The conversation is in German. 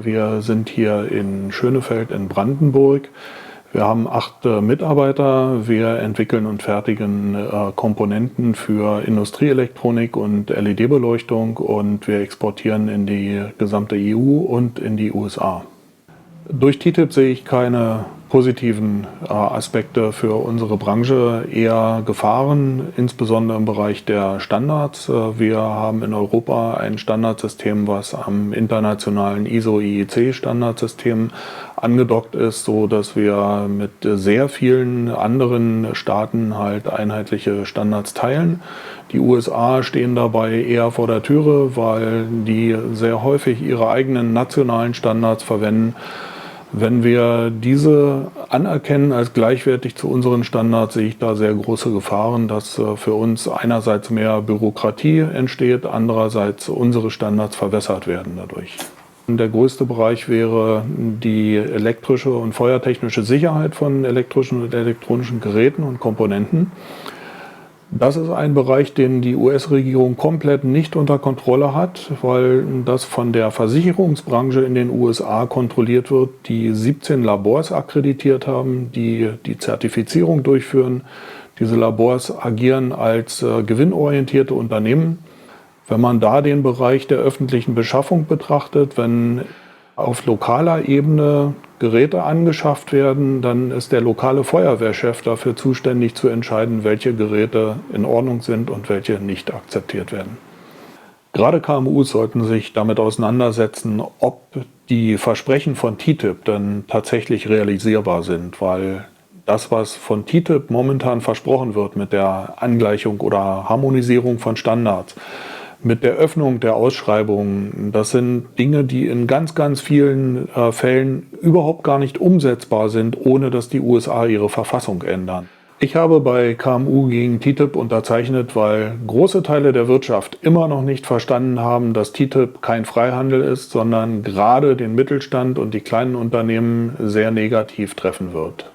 Wir sind hier in Schönefeld in Brandenburg. Wir haben 8 Mitarbeiter. Wir entwickeln und fertigen Komponenten für Industrieelektronik und LED-Beleuchtung und wir exportieren in die gesamte EU und in die USA. Durch TTIP sehe ich keine positiven Aspekte für unsere Branche, eher Gefahren, insbesondere im Bereich der Standards. Wir haben in Europa ein Standardsystem, was am internationalen ISO-IEC-Standardsystem angedockt ist, so dass wir mit sehr vielen anderen Staaten halt einheitliche Standards teilen. Die USA stehen dabei eher vor der Türe, weil die sehr häufig ihre eigenen nationalen Standards verwenden. Wenn wir diese anerkennen als gleichwertig zu unseren Standards, sehe ich da sehr große Gefahren, dass für uns einerseits mehr Bürokratie entsteht, andererseits unsere Standards verwässert werden dadurch. Der größte Bereich wäre die elektrische und feuertechnische Sicherheit von elektrischen und elektronischen Geräten und Komponenten. Das ist ein Bereich, den die US-Regierung komplett nicht unter Kontrolle hat, weil das von der Versicherungsbranche in den USA kontrolliert wird, die 17 Labors akkreditiert haben, die die Zertifizierung durchführen. Diese Labors agieren als gewinnorientierte Unternehmen. Wenn man da den Bereich der öffentlichen Beschaffung betrachtet, wenn auf lokaler Ebene Geräte angeschafft werden, dann ist der lokale Feuerwehrchef dafür zuständig zu entscheiden, welche Geräte in Ordnung sind und welche nicht akzeptiert werden. Gerade KMUs sollten sich damit auseinandersetzen, ob die Versprechen von TTIP dann tatsächlich realisierbar sind, weil das, was von TTIP momentan versprochen wird mit der Angleichung oder Harmonisierung von Standards, mit der Öffnung der Ausschreibungen, das sind Dinge, die in ganz, ganz vielen Fällen überhaupt gar nicht umsetzbar sind, ohne dass die USA ihre Verfassung ändern. Ich habe bei KMU gegen TTIP unterzeichnet, weil große Teile der Wirtschaft immer noch nicht verstanden haben, dass TTIP kein Freihandel ist, sondern gerade den Mittelstand und die kleinen Unternehmen sehr negativ treffen wird.